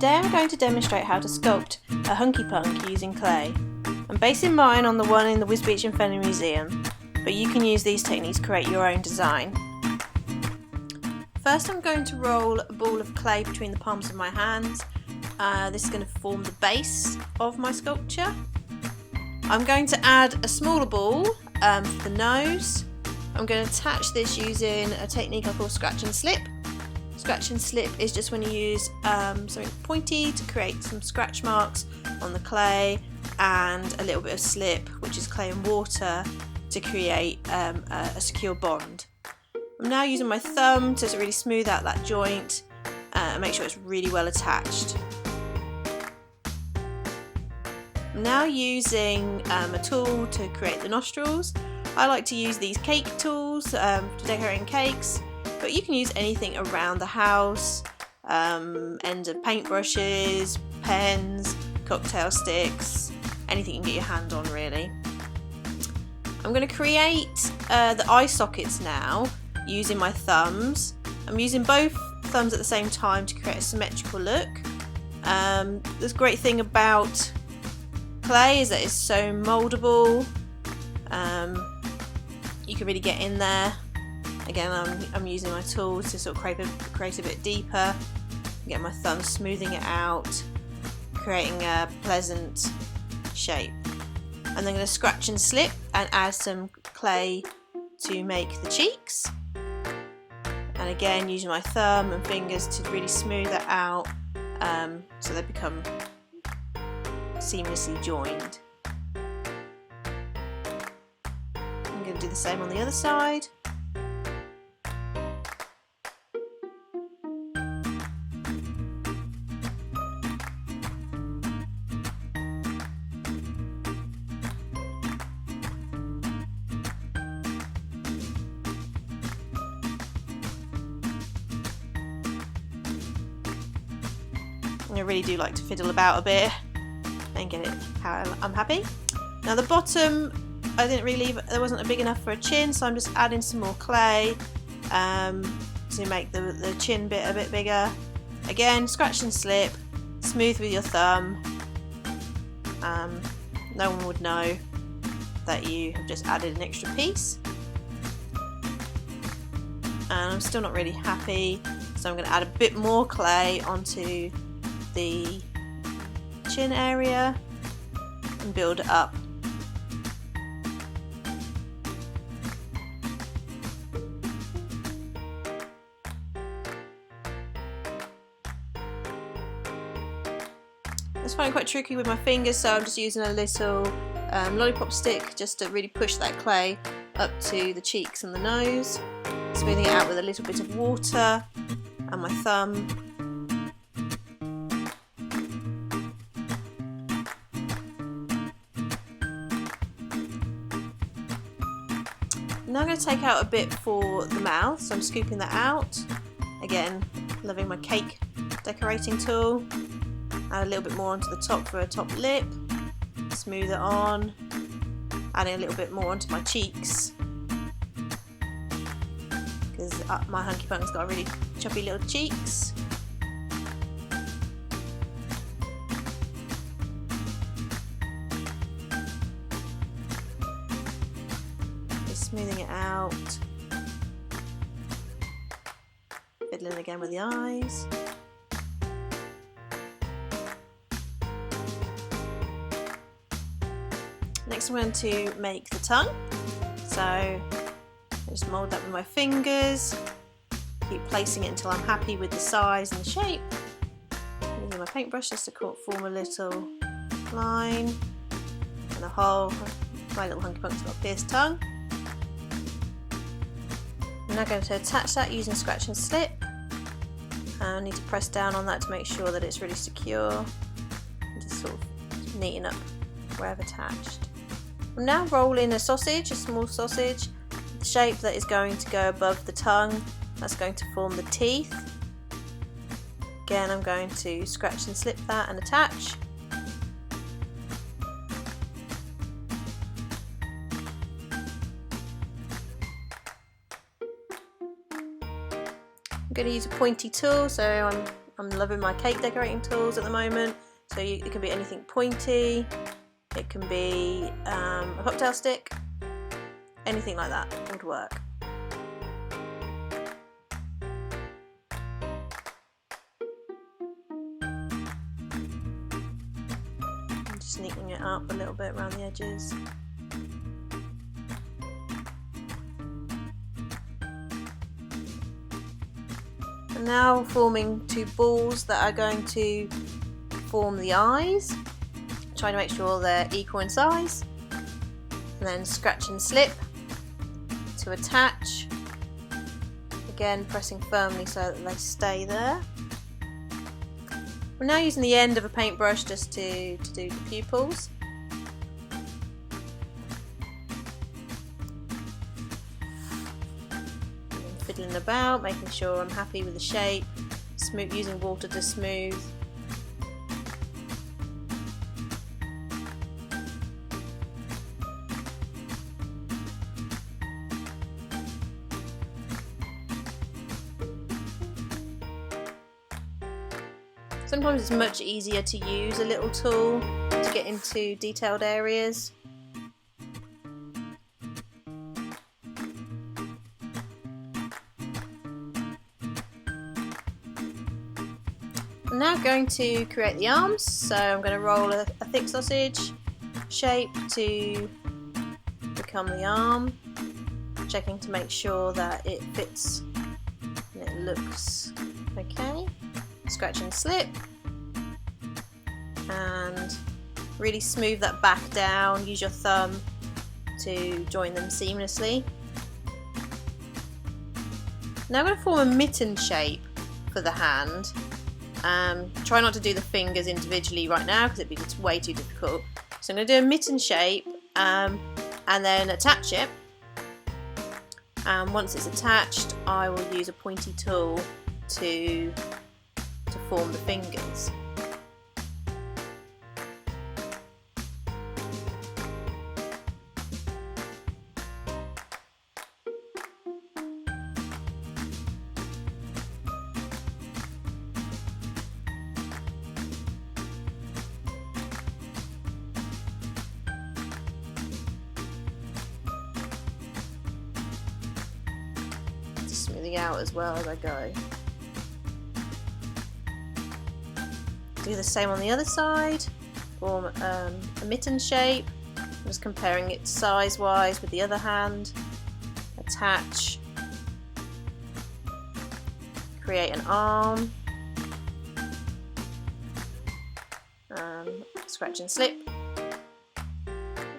Today I'm going to demonstrate how to sculpt a hunky punk using clay. I'm basing mine on the one in the Wisbech Fenland Museum, but you can use these techniques to create your own design. First I'm going to roll a ball of clay between the palms of my hands. This is going to form the base of my sculpture. I'm going to add a smaller ball for the nose. I'm going to attach this using a technique I call scratch and slip. Scratch and slip is just when you use something pointy to create some scratch marks on the clay, and a little bit of slip, which is clay and water, to create a secure bond. I'm now using my thumb to really smooth out that joint and make sure it's really well attached. I'm now using a tool to create the nostrils. I like to use these cake tools for decorating cakes, but you can use anything around the house, ends of paintbrushes, pens, cocktail sticks, anything you can get your hand on really. I'm going to create the eye sockets now using my thumbs. I'm using both thumbs at the same time to create a symmetrical look. The great thing about clay is that it's so mouldable. You can really get in there. Again, I'm using my tools to sort of create a bit deeper. Get my thumb smoothing it out, creating a pleasant shape. And then I'm going to scratch and slip and add some clay to make the cheeks. And again, using my thumb and fingers to really smooth that out so they become seamlessly joined. I'm going to do the same on the other side. I really do like to fiddle about a bit and get it how I'm happy. Now the bottom, I didn't really leave, there wasn't big enough for a chin, so I'm just adding some more clay to make the chin bit a bit bigger. Again, scratch and slip, smooth with your thumb. No one would know that you have just added an extra piece. And I'm still not really happy, so I'm going to add a bit more clay onto the chin area and build it up. I find it quite tricky with my fingers, so I'm just using a little lollipop stick just to really push that clay up to the cheeks and the nose, smoothing it out with a little bit of water and my thumb. Now I'm going to take out a bit for the mouth, so I'm scooping that out. Again, loving my cake decorating tool. Add a little bit more onto the top for a top lip. Smooth it on. Adding a little bit more onto my cheeks, because my hunky punk's got really chubby little cheeks. Smoothing it out, fiddling again with the eyes. Next I'm going to make the tongue, so I just mould that with my fingers, keep placing it until I'm happy with the size and the shape. Using my paintbrush just to form a little line and a hole. My little hunky punk's got a pierced tongue. I'm now going to attach that using scratch and slip. I need to press down on that to make sure that it's really secure, and just sort of neaten up where I've attached. I'm now rolling a sausage, a small sausage, the shape that is going to go above the tongue. That's going to form the teeth. Again, I'm going to scratch and slip that and attach. I'm going to use a pointy tool, so I'm I'm loving my cake decorating tools at the moment. So it can be anything pointy, it can be a cocktail stick, anything like that would work. I'm just neatening it up a little bit around the edges. And now forming two balls that are going to form the eyes. Trying to make sure they're equal in size. And then scratch and slip to attach. Again, pressing firmly so that they stay there. We're now using the end of a paintbrush just to do the pupils. And fiddling about, making sure I'm happy with the shape. Using water to smooth. Sometimes it's much easier to use a little tool to get into detailed areas. I'm now going to create the arms, so I'm going to roll a thick sausage shape to become the arm, checking to make sure that it fits and it looks okay. Scratch and slip and really smooth that back down. Use your thumb to join them seamlessly. Now I'm going to form a mitten shape for the hand. Try not to do the fingers individually right now because it'd be just way too difficult. So I'm going to do a mitten shape and then attach it. And once it's attached, I will use a pointy tool to form the fingers. Just smoothing out as well as I go. Do the same on the other side, form a mitten shape. I'm just comparing it size wise with the other hand. Attach, create an arm, scratch and slip,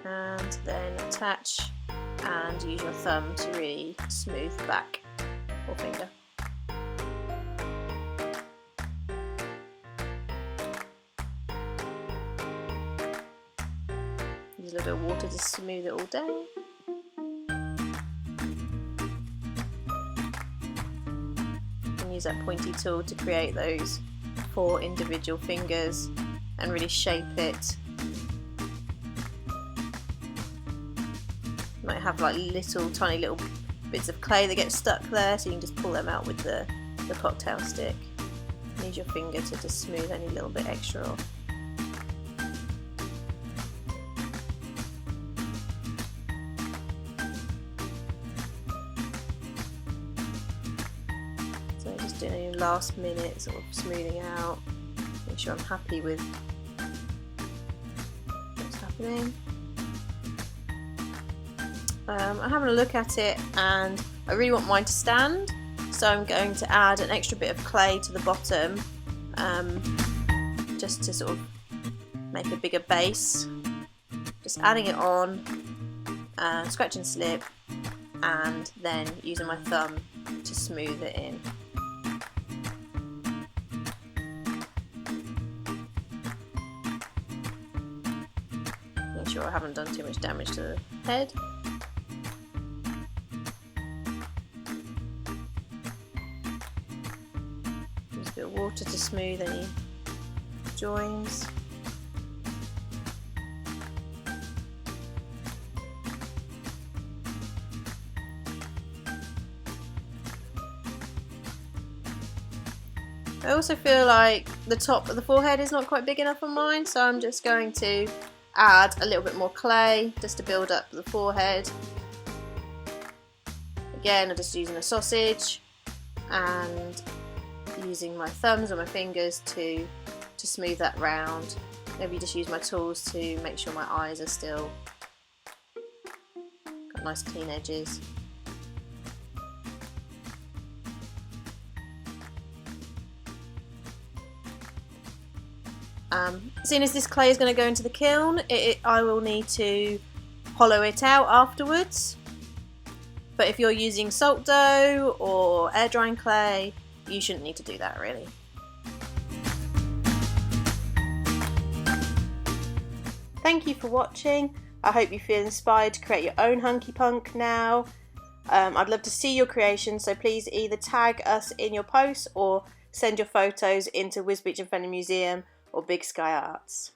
and then attach and use your thumb to really smooth back or finger. Use a little bit of water to smooth it all down. And use that pointy tool to create those 4 individual fingers and really shape it. You might have like tiny little bits of clay that get stuck there, so you can just pull them out with the cocktail stick. Use your finger to just smooth any little bit extra off. Just doing a last minute sort of smoothing out, make sure I'm happy with what's happening. I'm having a look at it and I really want mine to stand, so I'm going to add an extra bit of clay to the bottom just to sort of make a bigger base. Just adding it on, scratch and slip, and then using my thumb to smooth it in. Make sure I haven't done too much damage to the head. Use a bit of water to smooth any joins. I also feel like the top of the forehead is not quite big enough on mine, so I'm just going to add a little bit more clay just to build up the forehead. Again, I'm just using a sausage and using my thumbs or my fingers to smooth that round. Maybe just use my tools to make sure my eyes are still got nice clean edges. Seeing as this clay is going to go into the kiln, I will need to hollow it out afterwards. But if you're using salt dough or air drying clay, you shouldn't need to do that really. Thank you for watching. I hope you feel inspired to create your own Hunky Punk now. I'd love to see your creation, so please either tag us in your posts or send your photos into Wisbech Fenland Museum or Big Sky Arts.